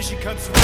Следующий концерт.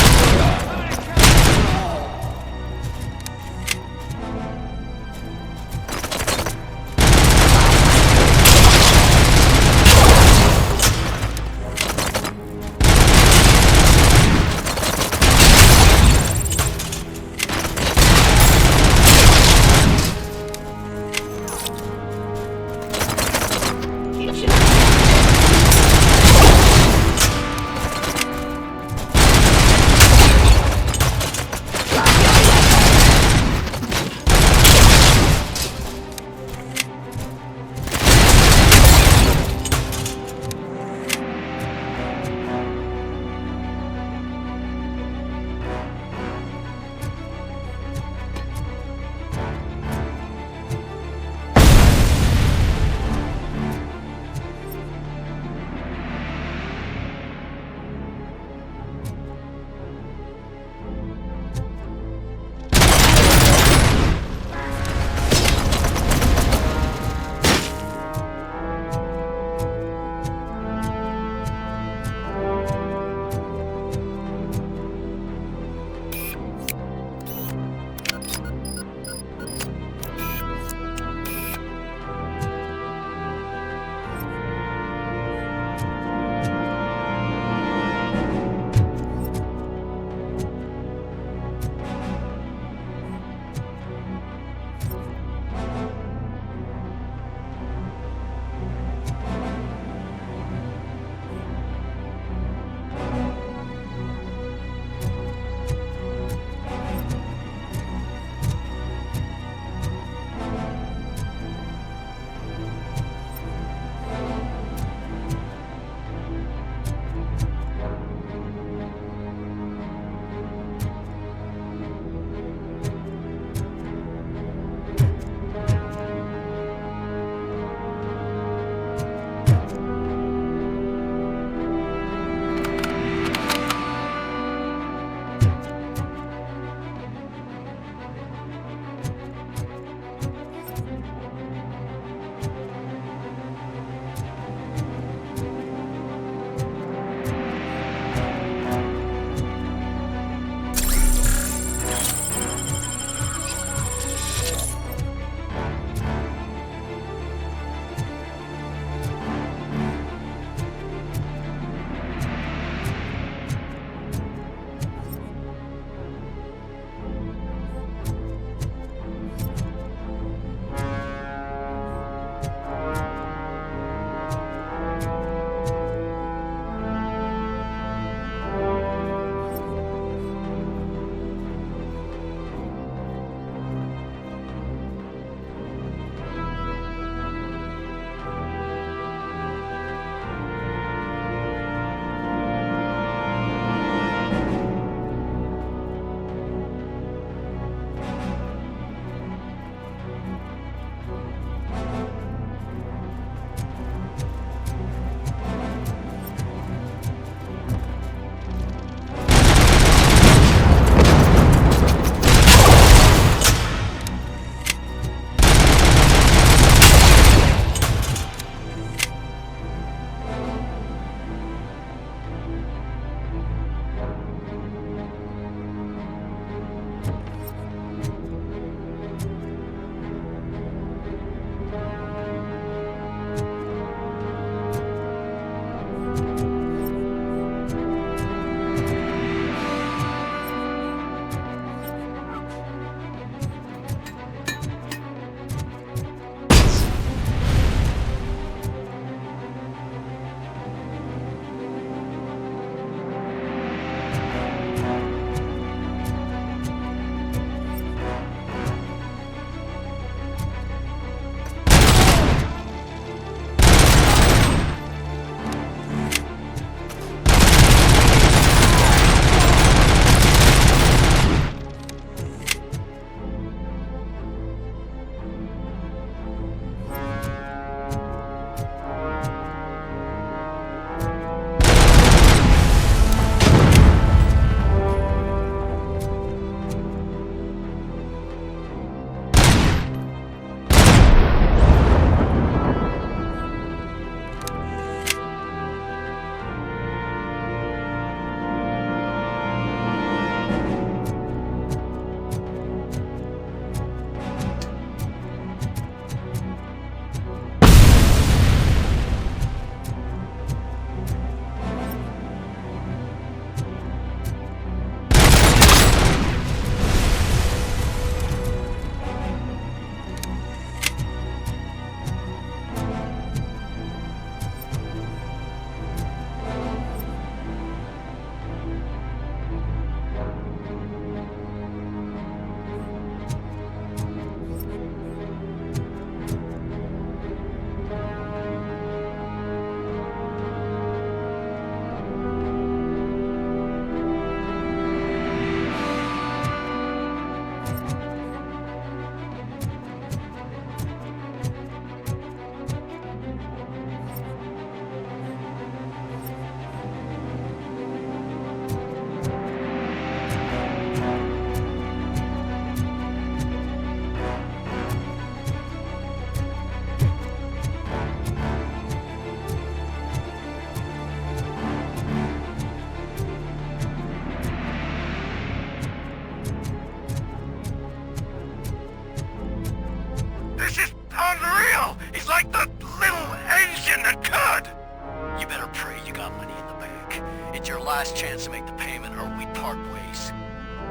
last chance to make the payment or we part ways.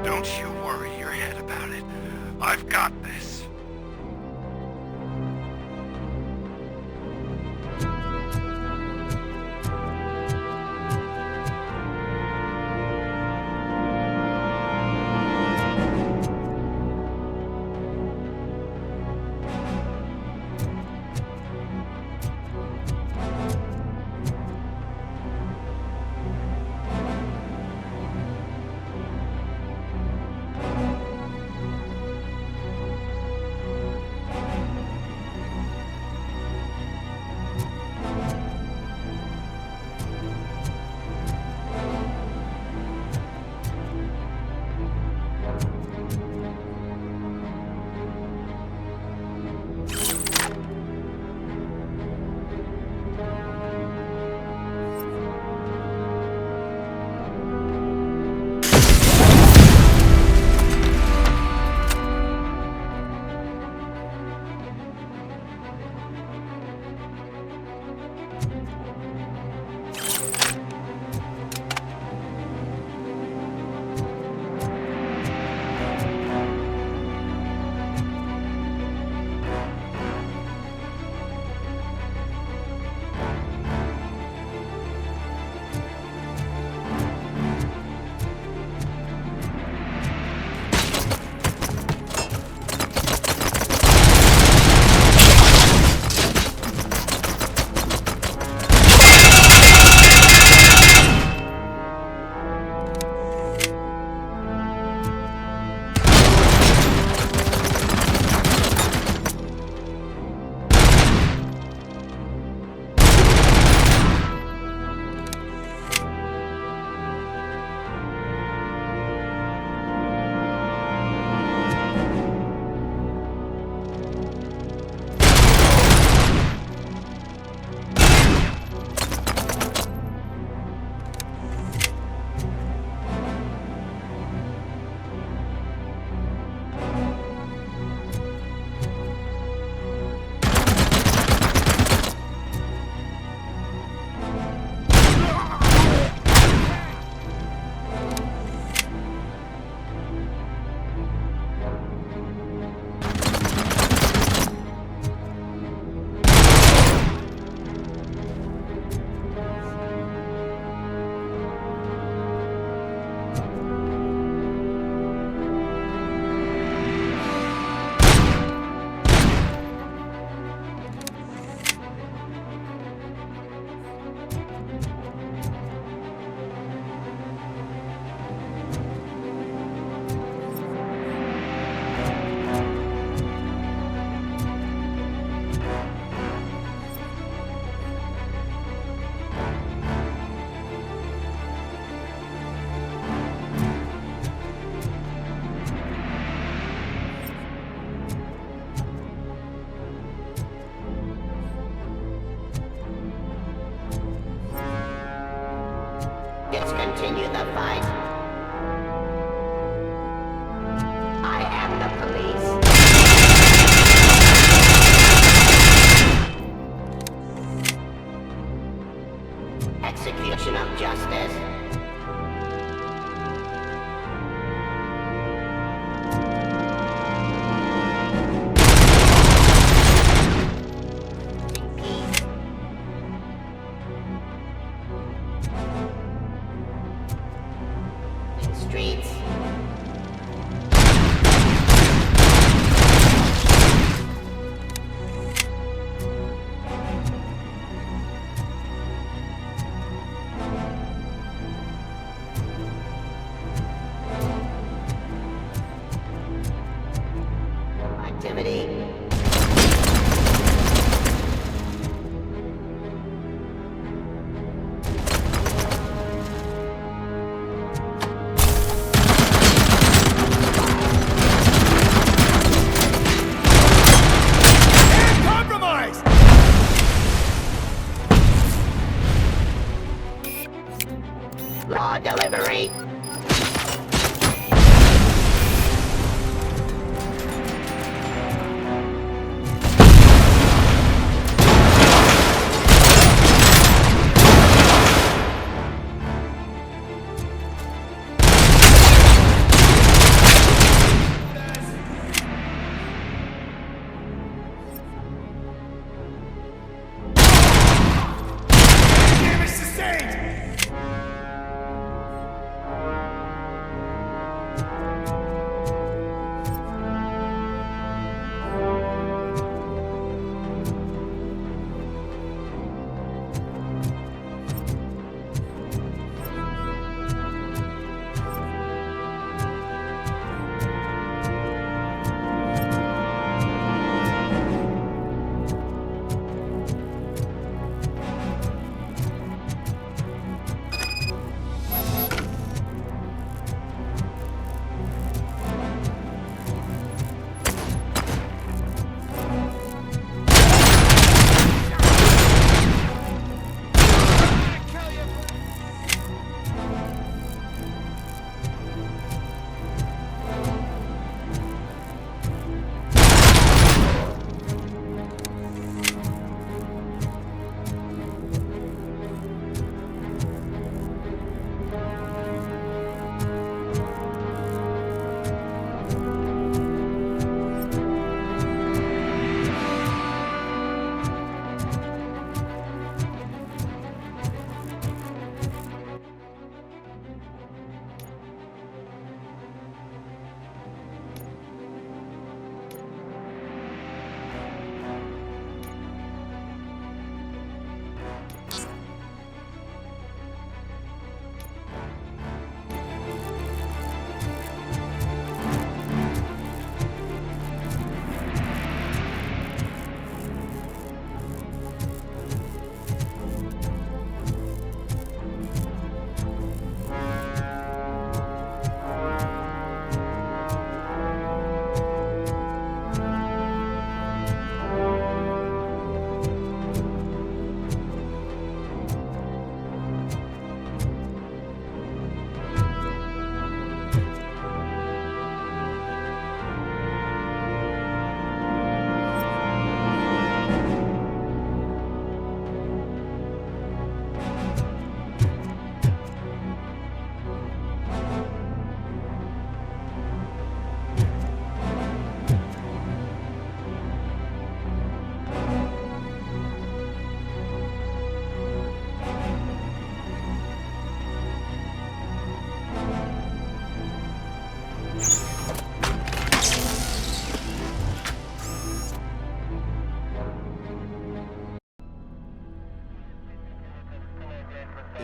Don't you worry your head about it. I've got this. Let's continue the fight. I am the police. Execution of justice. Streets. Activity. Law delivery.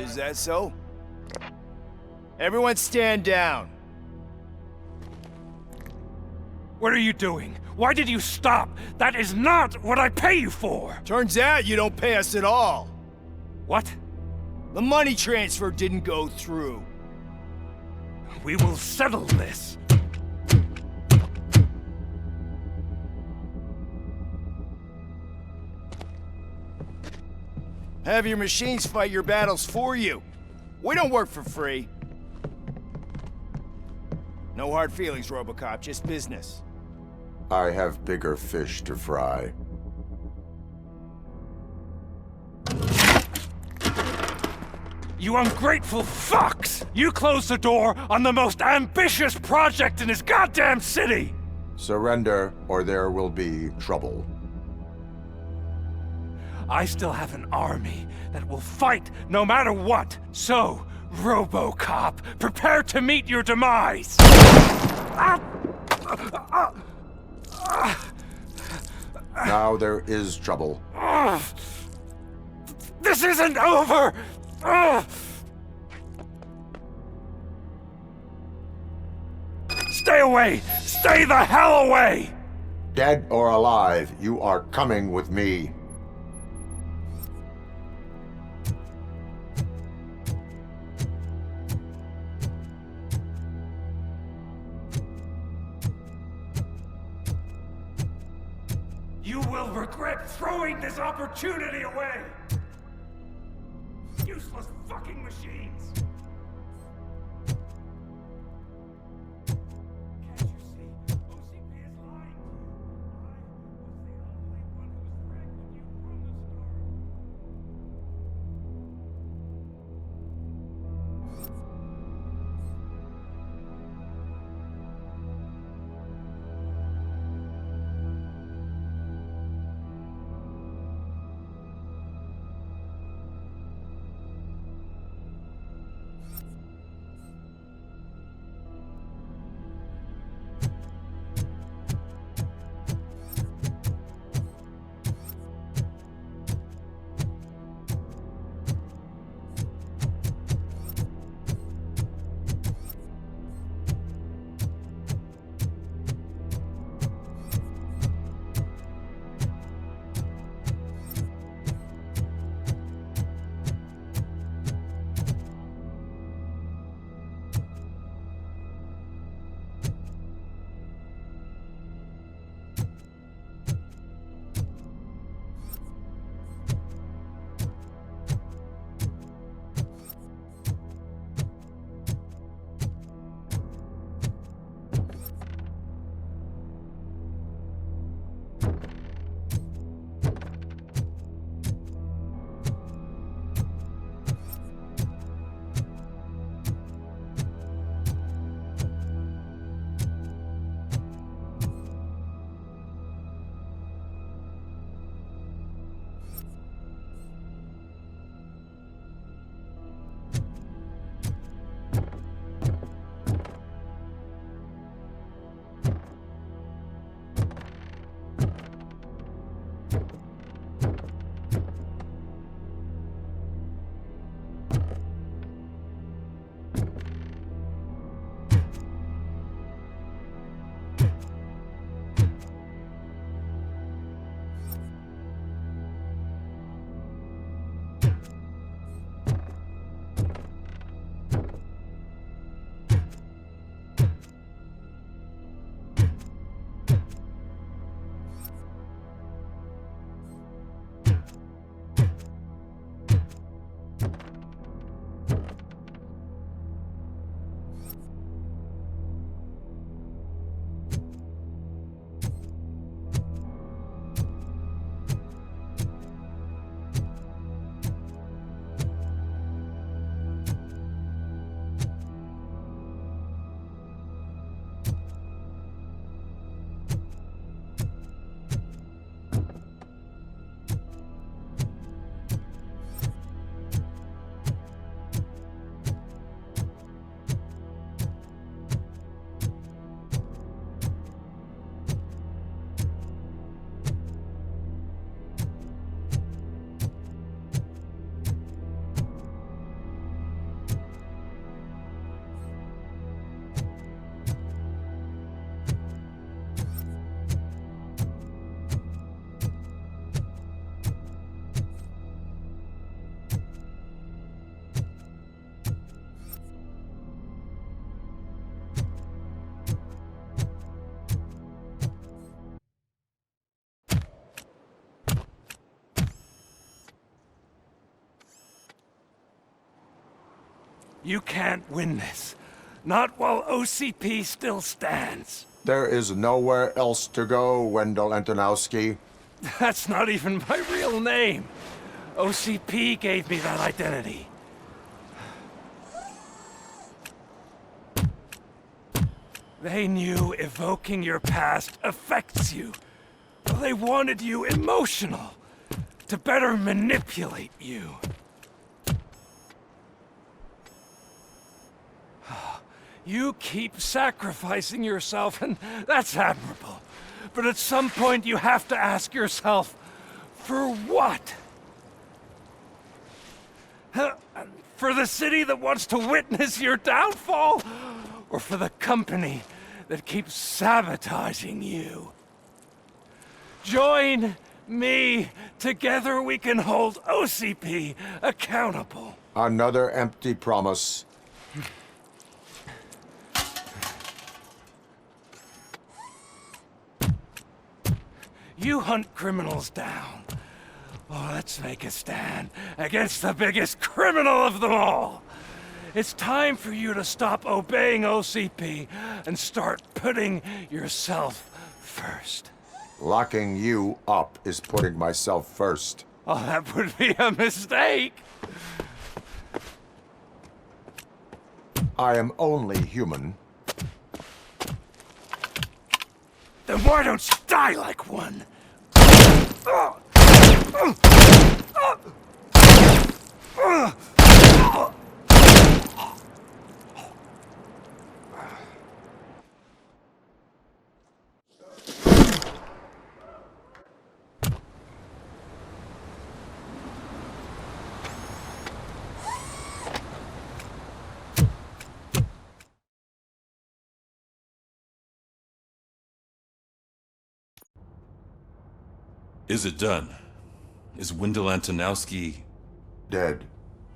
Is that so? Everyone stand down. What are you doing? Why did you stop? That is not what I pay you for! Turns out you don't pay us at all. What? The money transfer didn't go through. We will settle this. Have your machines fight your battles for you. We don't work for free. No hard feelings, Robocop, just business. I have bigger fish to fry. You ungrateful fucks! You closed the door on the most ambitious project in this goddamn city! Surrender, or there will be trouble. I still have an army that will fight no matter what. So, Robocop, prepare to meet your demise! Now there is trouble. This isn't over! Stay away! Stay the hell away! Dead or alive, you are coming with me. You will regret throwing this opportunity away! Useless fucking machines! Can't you see? OCP is lying to you. I was the only one who was frank with you from the start. You can't win this. Not while OCP still stands. There is nowhere else to go, Wendell Antonowski. That's not even my real name. OCP gave me that identity. They knew evoking your past affects you. They wanted you emotional, to better manipulate you. You keep sacrificing yourself, and that's admirable. But at some point you have to ask yourself, for what? For the city that wants to witness your downfall? Or for the company that keeps sabotaging you? Join me. Together we can hold OCP accountable. Another empty promise. You hunt criminals down. Oh, let's make a stand against the biggest criminal of them all. It's time for you to stop obeying OCP and start putting yourself first. Locking you up is putting myself first. Oh, that would be a mistake. I am only human. Then why don't you die like one? Is it done? Is Wendell Antonowski... Dead.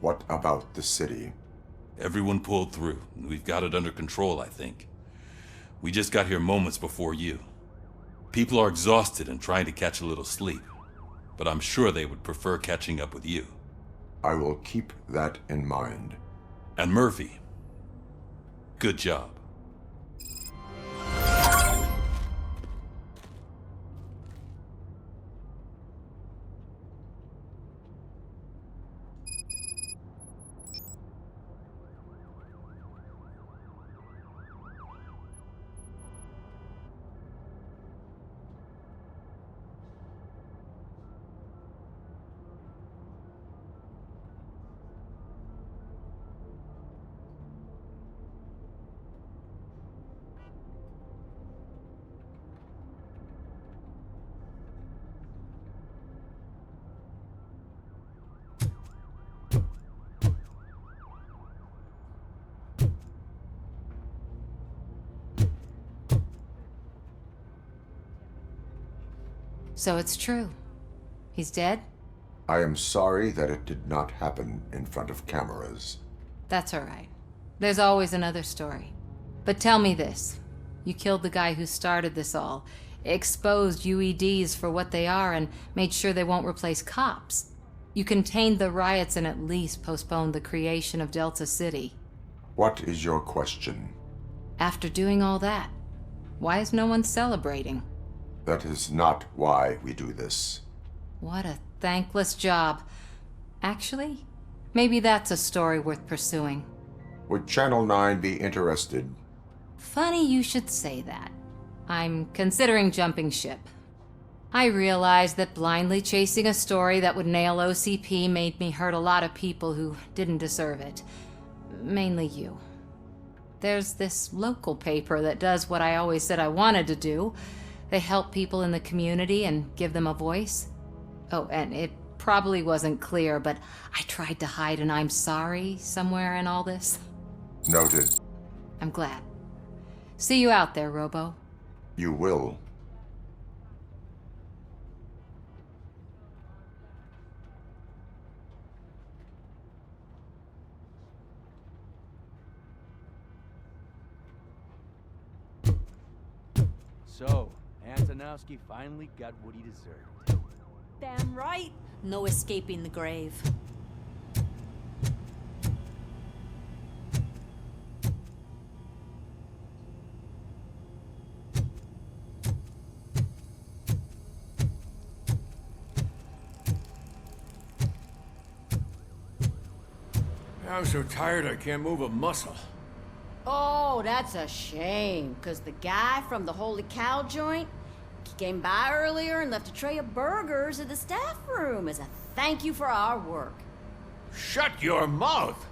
What about the city? Everyone pulled through. We've got it under control, I think. We just got here moments before you. People are exhausted and trying to catch a little sleep. But I'm sure they would prefer catching up with you. I will keep that in mind. And Murphy, good job. So it's true. He's dead? I am sorry that it did not happen in front of cameras. That's all right. There's always another story. But tell me this. You killed the guy who started this all, exposed UEDs for what they are, and made sure they won't replace cops. You contained the riots and at least postponed the creation of Delta City. What is your question? After doing all that, why is no one celebrating? That is not why we do this. What a thankless job. Actually, maybe that's a story worth pursuing. Would Channel 9 be interested? Funny you should say that. I'm considering jumping ship. I realized that blindly chasing a story that would nail OCP made me hurt a lot of people who didn't deserve it. Mainly you. There's this local paper that does what I always said I wanted to do. They help people in the community and give them a voice. Oh, and it probably wasn't clear, but I tried to hide an I'm sorry somewhere in all this. Noted. I'm glad. See you out there, Robo. You will. So, Antonowski finally got what he deserved. Damn right. No escaping the grave. I'm so tired I can't move a muscle. Oh, that's a shame, because the guy from the Holy Cow joint, he came by earlier and left a tray of burgers in the staff room as a thank you for our work. Shut your mouth!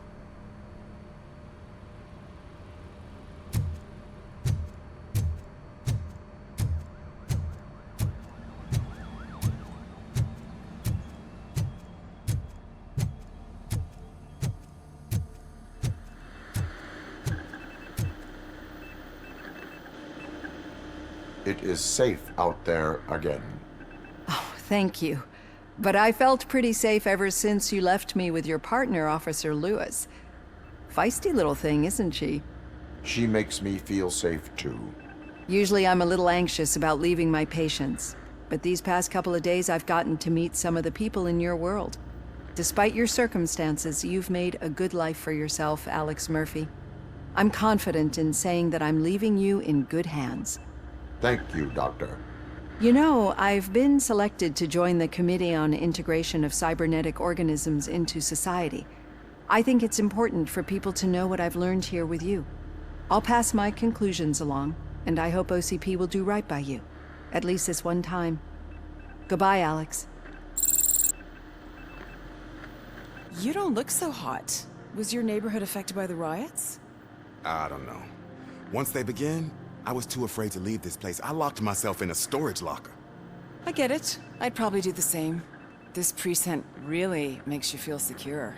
It is safe out there again. Oh, thank you. But I felt pretty safe ever since you left me with your partner, Officer Lewis. Feisty little thing, isn't she? She makes me feel safe too. Usually I'm a little anxious about leaving my patients, but these past couple of days I've gotten to meet some of the people in your world. Despite your circumstances, you've made a good life for yourself, Alex Murphy. I'm confident in saying that I'm leaving you in good hands. Thank you, Doctor. You know, I've been selected to join the Committee on Integration of Cybernetic Organisms into Society. I think it's important for people to know what I've learned here with you. I'll pass my conclusions along, and I hope OCP will do right by you. At least this one time. Goodbye, Alex. You don't look so hot. Was your neighborhood affected by the riots? I don't know. Once they begin, I was too afraid to leave this place. I locked myself in a storage locker. I get it. I'd probably do the same. This precinct really makes you feel secure.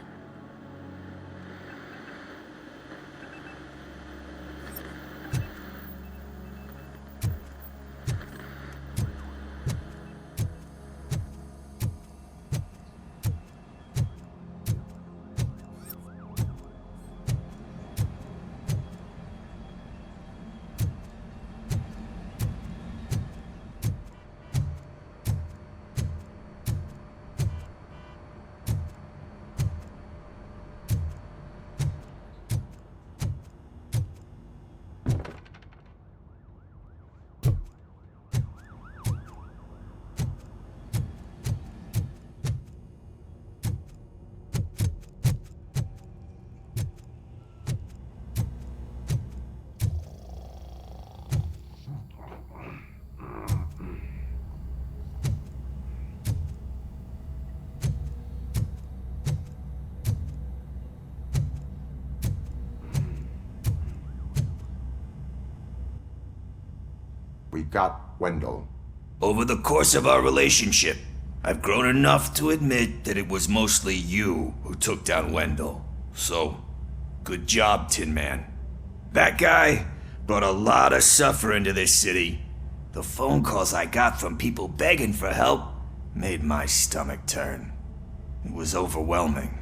We got Wendell. Over the course of our relationship, I've grown enough to admit that it was mostly you who took down Wendell. So, good job, Tin Man. That guy brought a lot of suffering to this city. The phone calls I got from people begging for help made my stomach turn. It was overwhelming.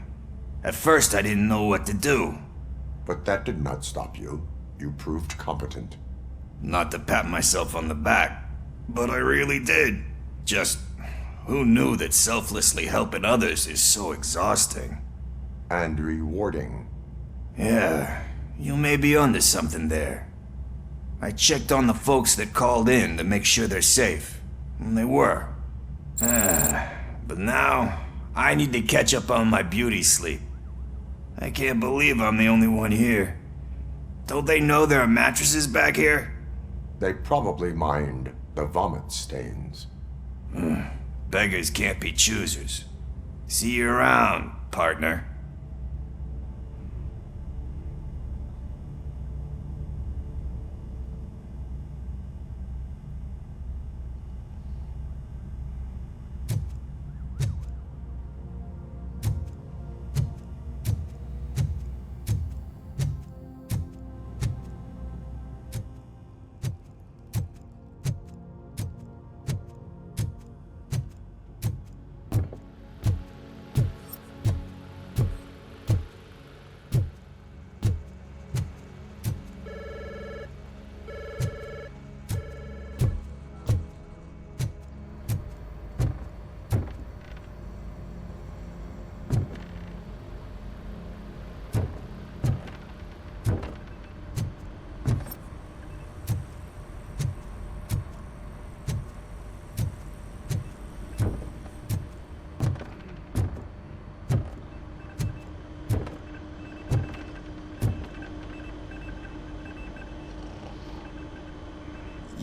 At first, I didn't know what to do. But that did not stop you. You proved competent. Not to pat myself on the back, but I really did. Just, who knew that selflessly helping others is so exhausting? And rewarding. Yeah, you may be onto something there. I checked on the folks that called in to make sure they're safe, and they were. But now, I need to catch up on my beauty sleep. I can't believe I'm the only one here. Don't they know there are mattresses back here? They probably mind the vomit stains. Beggars can't be choosers. See you around, partner.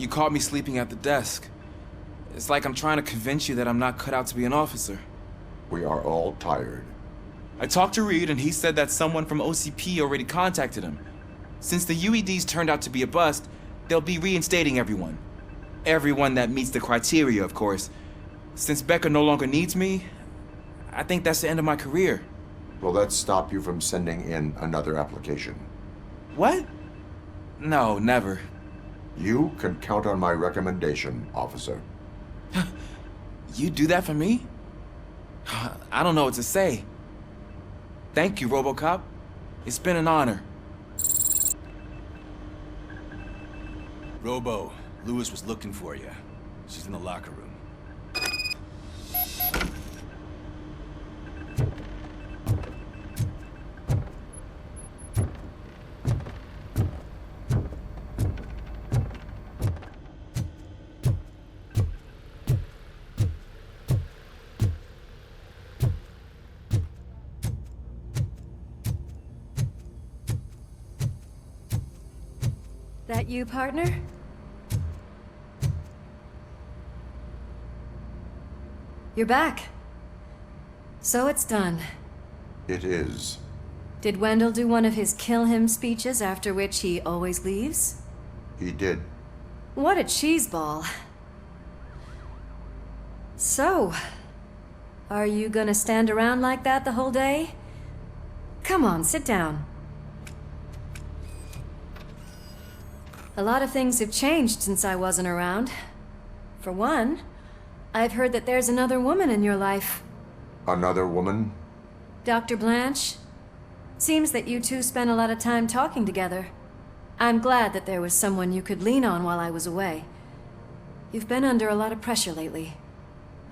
You caught me sleeping at the desk. It's like I'm trying to convince you that I'm not cut out to be an officer. We are all tired. I talked to Reed and he said that someone from OCP already contacted him. Since the UEDs turned out to be a bust, they'll be reinstating everyone. Everyone that meets the criteria, of course. Since Becca no longer needs me, I think that's the end of my career. Will that stop you from sending in another application? What? No, never. You can count on my recommendation, officer. You do that for me? I don't know what to say. Thank you, Robocop. It's been an honor. Robo, Lewis was looking for you. She's in the locker room. That you, partner? You're back. So it's done. It is. Did Wendell do one of his kill him speeches after which he always leaves? He did. What a cheeseball. So, are you gonna stand around like that the whole day? Come on, sit down. A lot of things have changed since I wasn't around. For one, I've heard that there's another woman in your life. Another woman? Dr. Blanche? Seems that you two spent a lot of time talking together. I'm glad that there was someone you could lean on while I was away. You've been under a lot of pressure lately.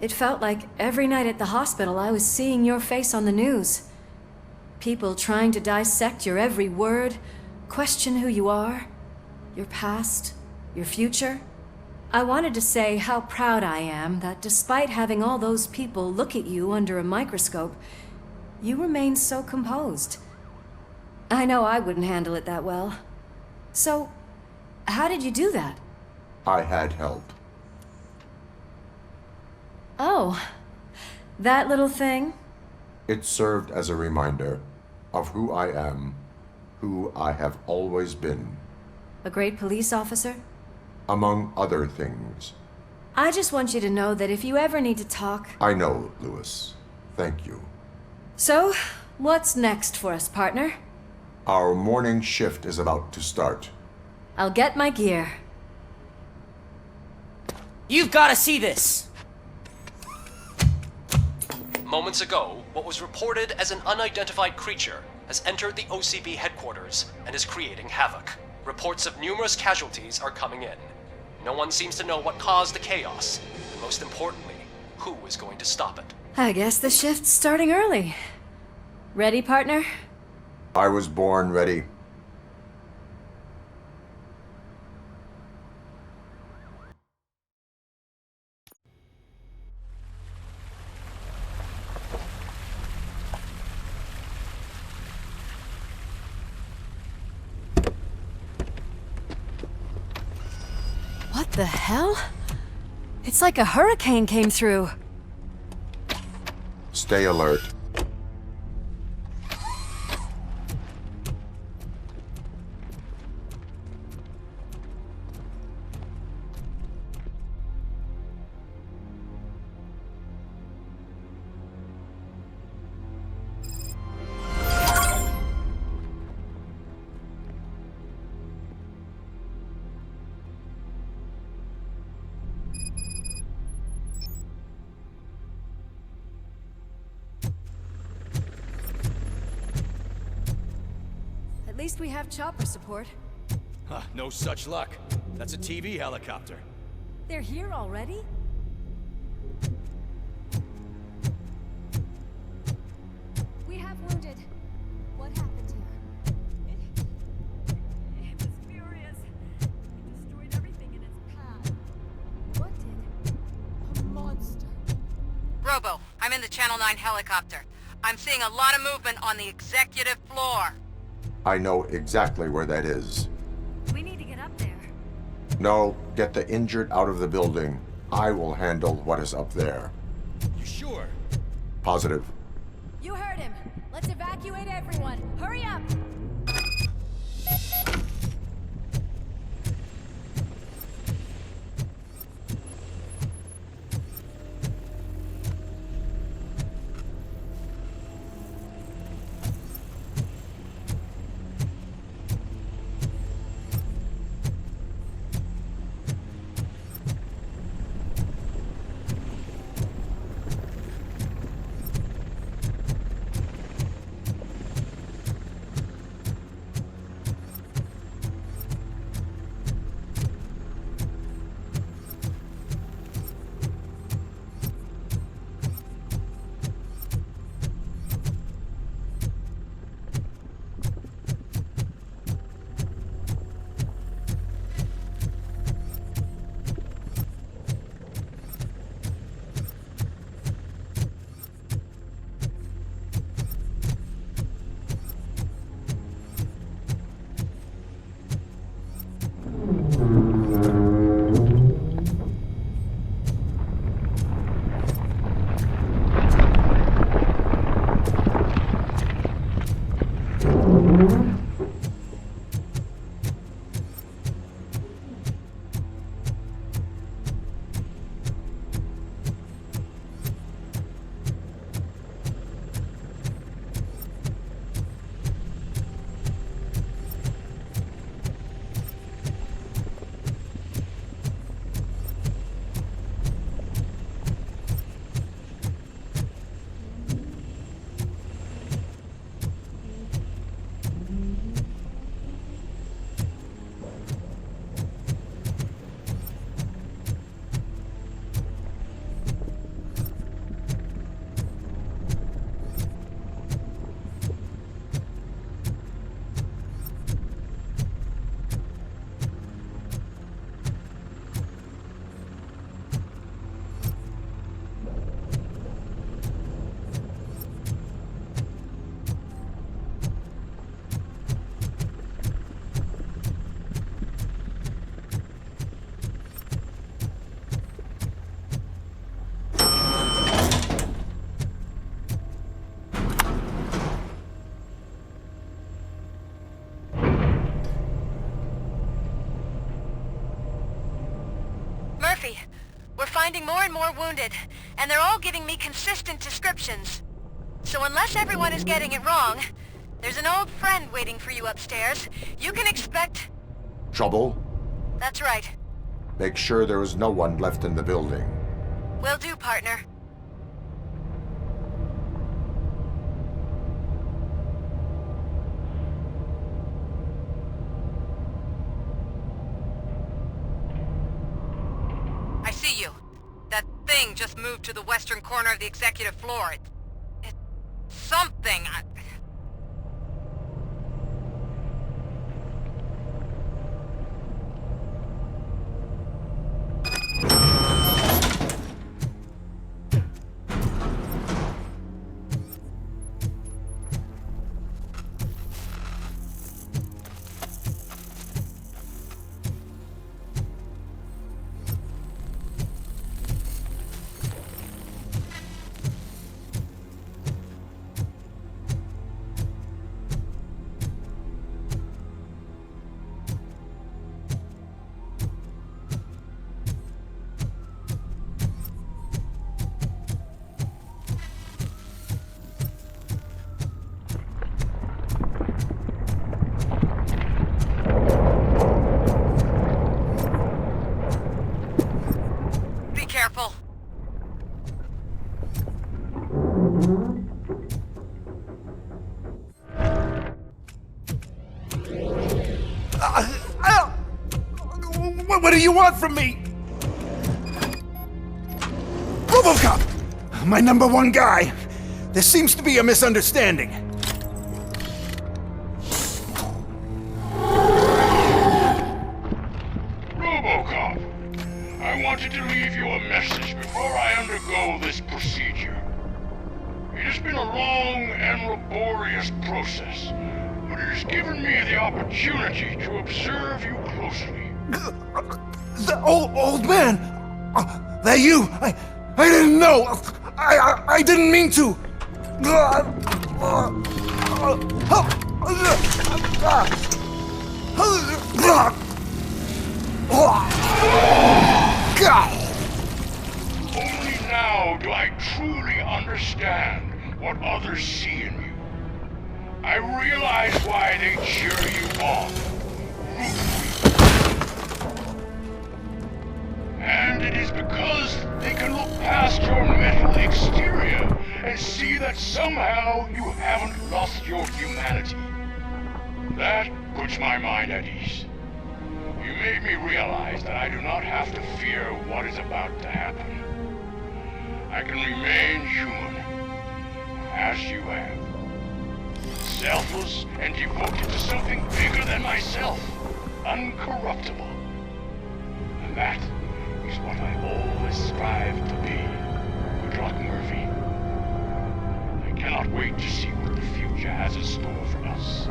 It felt like every night at the hospital I was seeing your face on the news. People trying to dissect your every word, question who you are, your past, your future. I wanted to say how proud I am that despite having all those people look at you under a microscope, you remain so composed. I know I wouldn't handle it that well. So, how did you do that? I had help. Oh, that little thing? It served as a reminder of who I am, who I have always been. A great police officer? Among other things. I just want you to know that if you ever need to talk... I know, Lewis. Thank you. So, what's next for us, partner? Our morning shift is about to start. I'll get my gear. You've got to see this! Moments ago, what was reported as an unidentified creature has entered the OCP headquarters and is creating havoc. Reports of numerous casualties are coming in. No one seems to know what caused the chaos, and most importantly, who is going to stop it. I guess the shift's starting early. Ready, partner? I was born ready. What the hell? It's like a hurricane came through. Stay alert. At least we have chopper support. Huh, no such luck. That's a TV helicopter. They're here already? We have wounded. What happened here? It was furious. It destroyed everything in its path. What did? A monster. Robo, I'm in the Channel 9 helicopter. I'm seeing a lot of movement on the executive floor. I know exactly where that is. We need to get up there. No, get the injured out of the building. I will handle what is up there. You sure? Positive. You heard him. Let's evacuate everyone. Hurry up! We're finding more and more wounded, and they're all giving me consistent descriptions. So unless everyone is getting it wrong, there's an old friend waiting for you upstairs. You can expect... Trouble? That's right. Make sure there is no one left in the building. Will do, partner. I see you. That thing just moved to the western corner of the executive floor. It's something. Careful. What do you want from me? Robocop! My #1 guy. There seems to be a misunderstanding. Robocop! I wanted to leave you a message before I undergo this procedure. It has been a long and laborious process, but it has given me the opportunity to observe you closely. The old man! That you? I didn't know! I didn't mean to! Only now do I truly understand what others see in you. I realize why they cheer you on, root for you. And it is because they can look past your metal exterior and see that somehow you haven't lost your humanity. That puts my mind at ease. You made me realize that I do not have to fear what is about to happen. I can remain human, as you have. Selfless and devoted to something bigger than myself, uncorruptible. And that is what I always strive to be, good luck, Murphy. I cannot wait to see what the future has in store for us.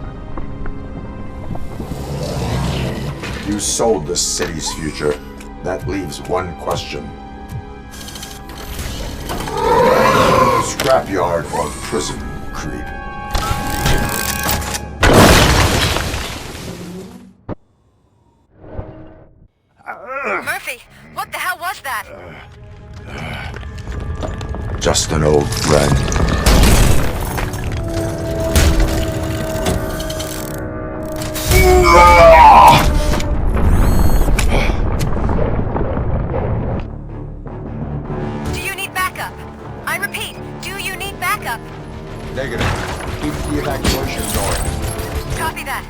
You sold the city's future. That leaves one question. Scrapyard or prison, Creed? Murphy, what the hell was that? Just an old friend. Do you need backup? I repeat, do you need backup? Negative. Keep the evacuation going. Copy that.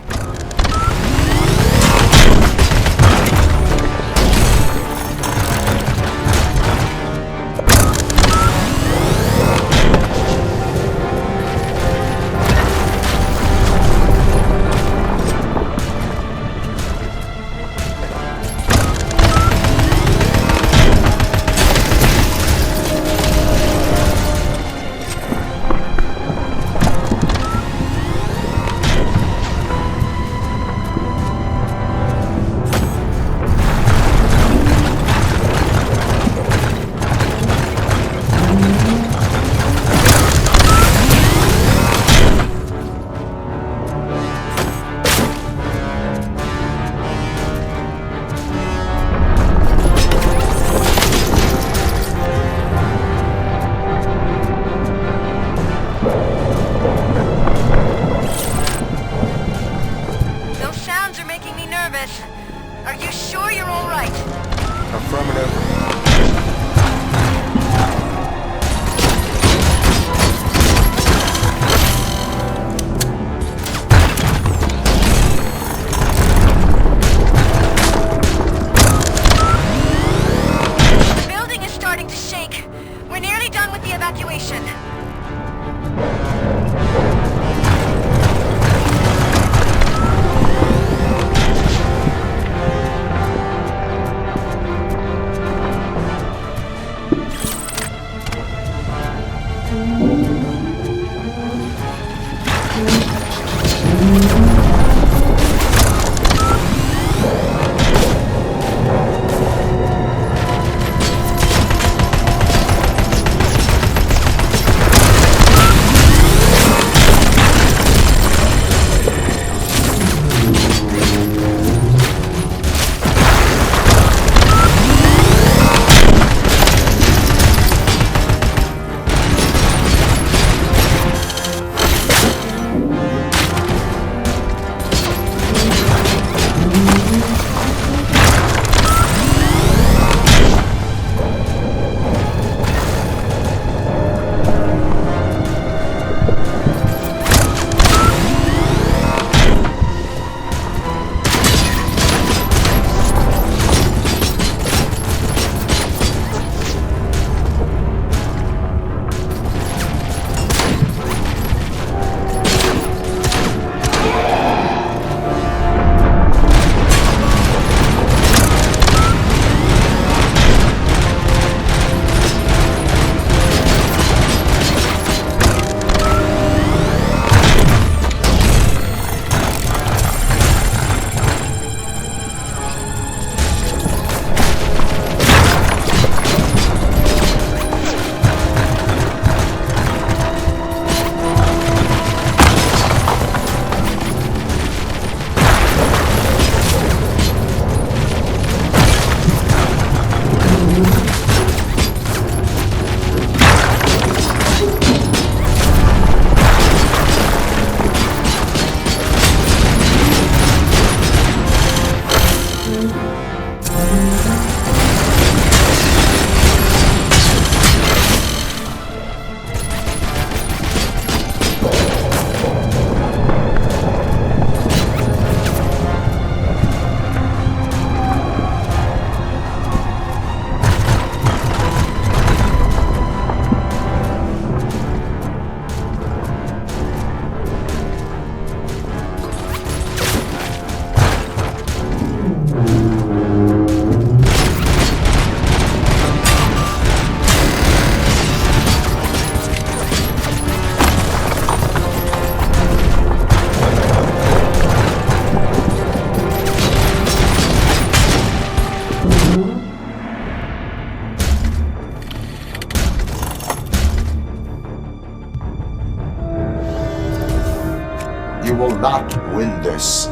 You will not win this.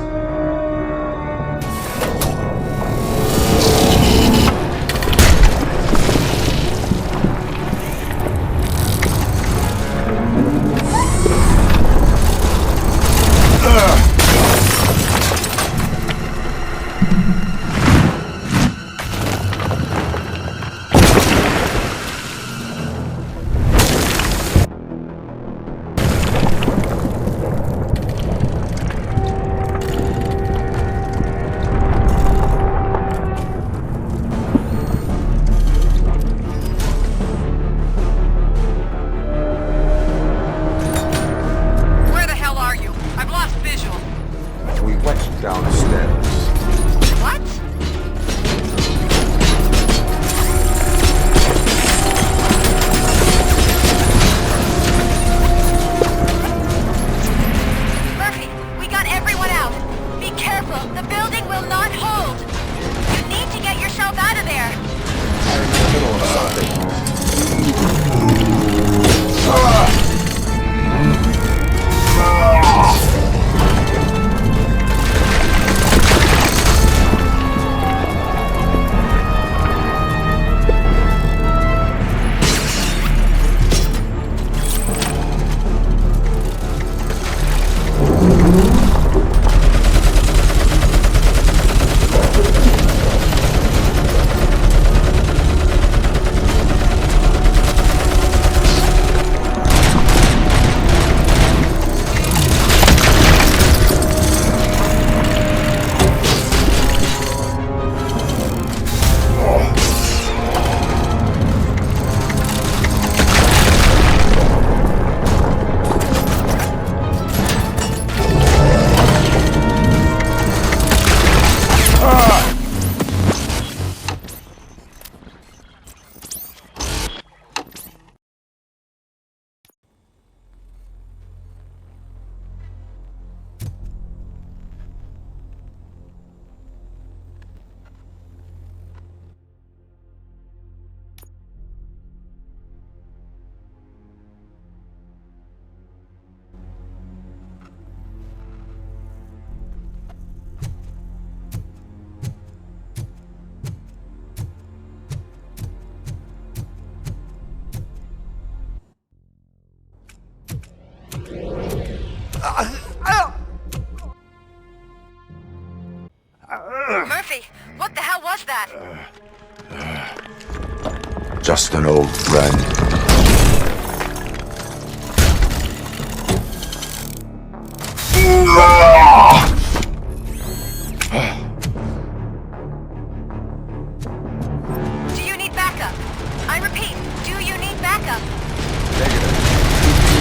Murphy, what the hell was that? Just an old friend. Do you need backup? I repeat, do you need backup? Negative.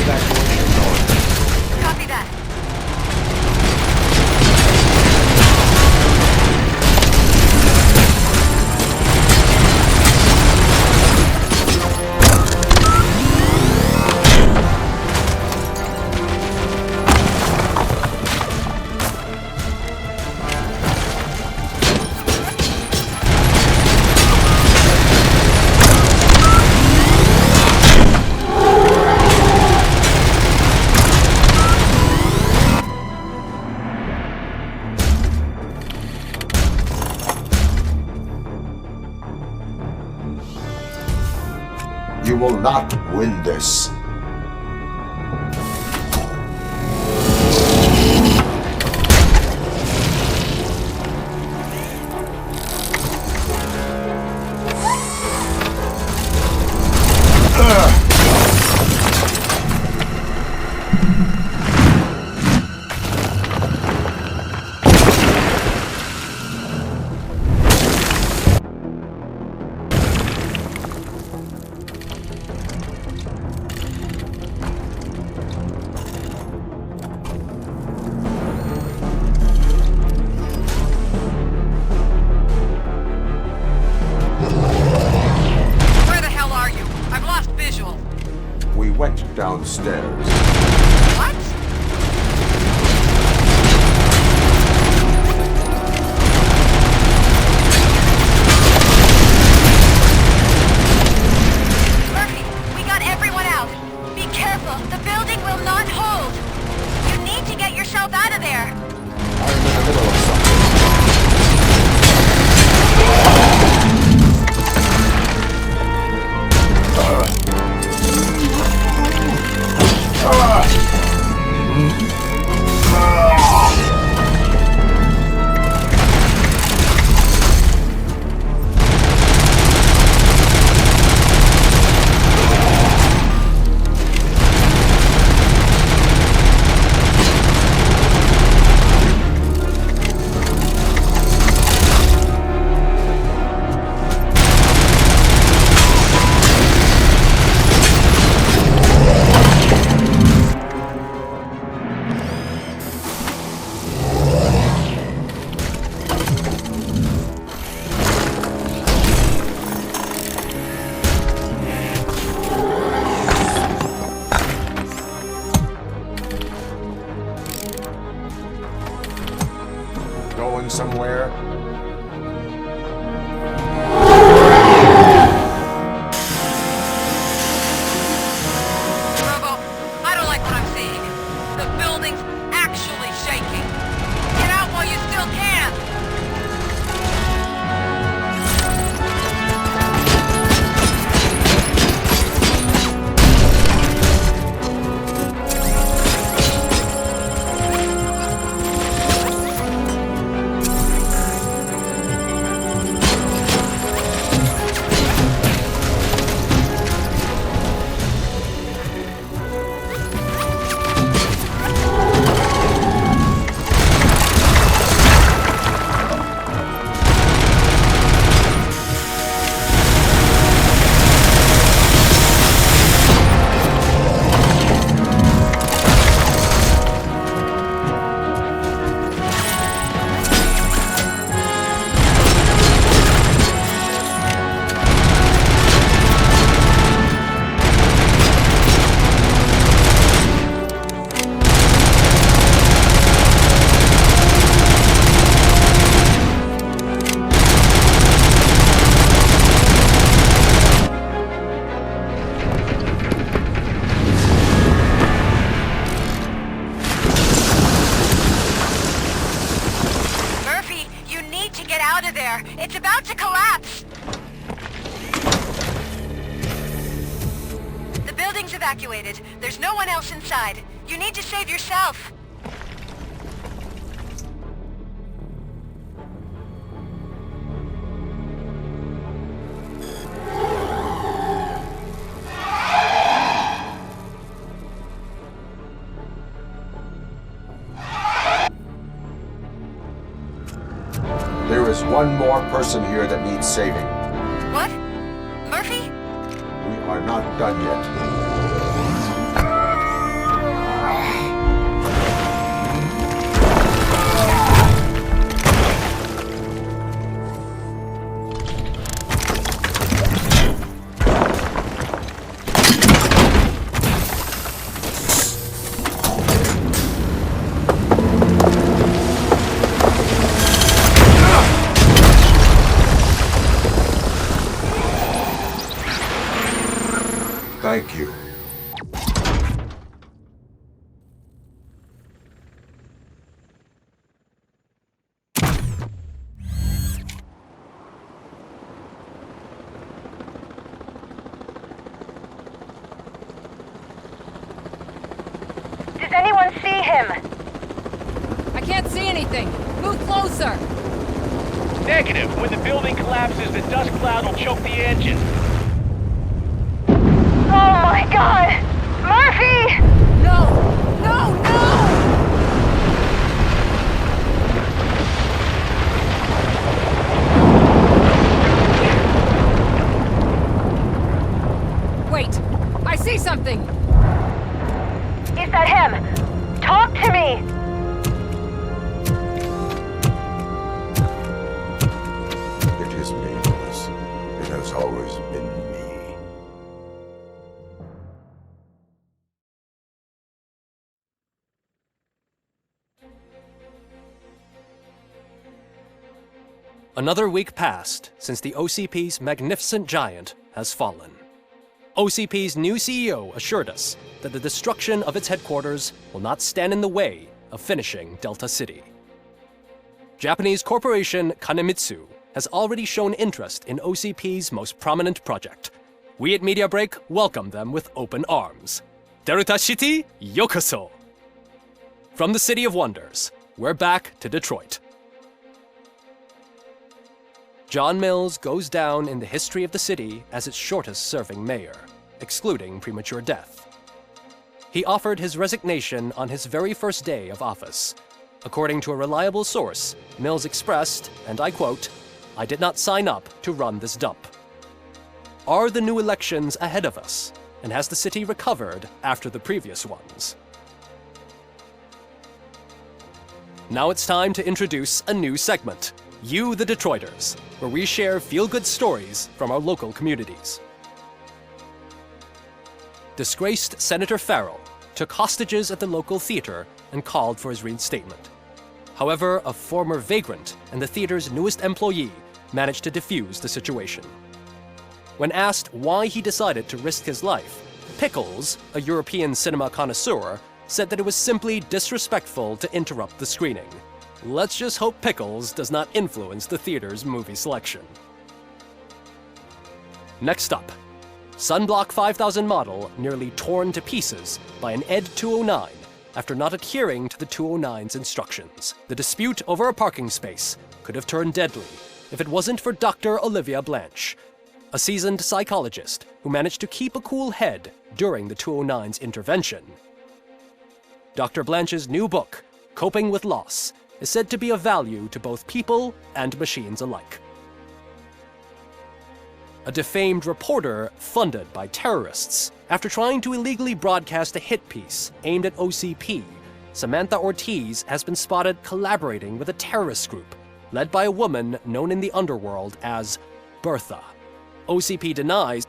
Evacuation north. Copy that. You will not win this. Downstairs. What? Murphy, we got everyone out. Be careful, the building will not hold. You need to get yourself out Everyone's evacuated. There's no one else inside. You need to save yourself. There is one more person here that needs saving. What? Murphy? We are not done yet. Thank you. Does anyone see him? I can't see anything. Move closer. Negative. When the building collapses, the dust cloud will choke the engine. Oh my god! Murphy! No! No! No! Wait! I see something! Is that him? Talk to me! It is me, Louis. It has always been me. Another week passed since the OCP's magnificent giant has fallen. OCP's new CEO assured us that the destruction of its headquarters will not stand in the way of finishing Delta City. Japanese corporation Kanemitsu has already shown interest in OCP's most prominent project. We at Media Break welcome them with open arms. Delta City, yokoso! From the City of Wonders, we're back to Detroit. John Mills goes down in the history of the city as its shortest-serving mayor, excluding premature death. He offered his resignation on his very first day of office. According to a reliable source, Mills expressed, and I quote, "I did not sign up to run this dump." Are the new elections ahead of us, and has the city recovered after the previous ones? Now it's time to introduce a new segment, You the Detroiters, where we share feel-good stories from our local communities. Disgraced Senator Farrell took hostages at the local theater and called for his reinstatement. However, a former vagrant and the theater's newest employee managed to defuse the situation. When asked why he decided to risk his life, Pickles, a European cinema connoisseur, said that it was simply disrespectful to interrupt the screening. Let's just hope Pickles does not influence the theater's movie selection. Next up, Sunblock 5000 model nearly torn to pieces by an ED 209 after not adhering to the 209's instructions. The dispute over a parking space could have turned deadly if it wasn't for Dr. Olivia Blanche, a seasoned psychologist who managed to keep a cool head during the 209's intervention. Dr. Blanche's new book, Coping with Loss, is said to be of value to both people and machines alike. A defamed reporter funded by terrorists after trying to illegally broadcast a hit piece aimed at OCP, Samantha Ortiz has been spotted collaborating with a terrorist group led by a woman known in the underworld as Bertha. OCP denies.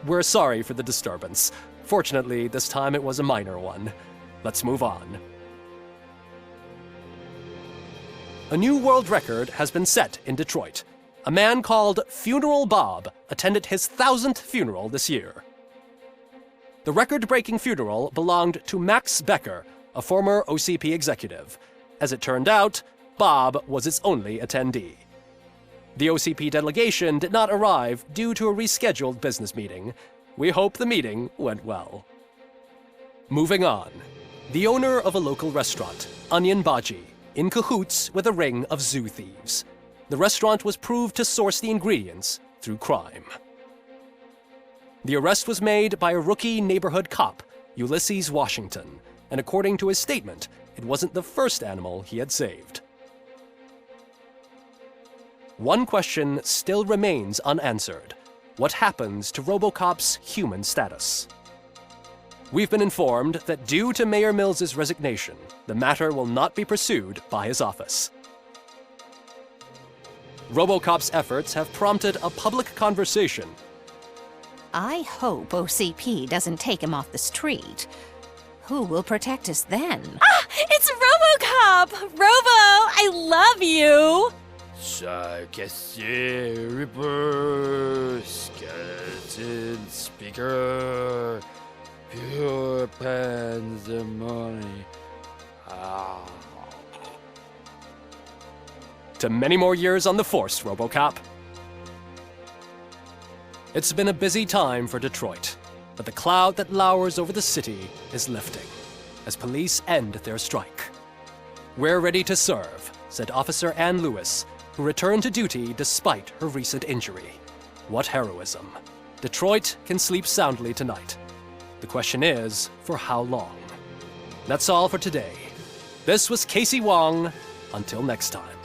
We're sorry for the disturbance. Fortunately, this time it was a minor one. Let's move on. A new world record has been set in Detroit. A man called Funeral Bob attended his 1000th funeral this year. The record-breaking funeral belonged to Max Becker, a former OCP executive. As it turned out, Bob was its only attendee. The OCP delegation did not arrive due to a rescheduled business meeting. We hope the meeting went well. Moving on. The owner of a local restaurant, Onion Baji, in cahoots with a ring of zoo thieves. The restaurant was proved to source the ingredients through crime. The arrest was made by a rookie neighborhood cop, Ulysses Washington, and according to his statement, it wasn't the first animal he had saved. One question still remains unanswered. What happens to Robocop's human status? We've been informed that due to Mayor Mills's resignation, the matter will not be pursued by his office. Robocop's efforts have prompted a public conversation. I hope OCP doesn't take him off the street. Who will protect us then? Ah! It's Robocop! Robo, I love you! Cassier, Reaper, Skeleton, Speaker, Pure Pandemonium. To many more years on the force, Robocop. It's been a busy time for Detroit, but the cloud that lowers over the city is lifting as police end their strike. We're ready to serve, said Officer Ann Lewis, who returned to duty despite her recent injury. What heroism. Detroit can sleep soundly tonight. The question is, for how long? That's all for today. This was Casey Wong. Until next time.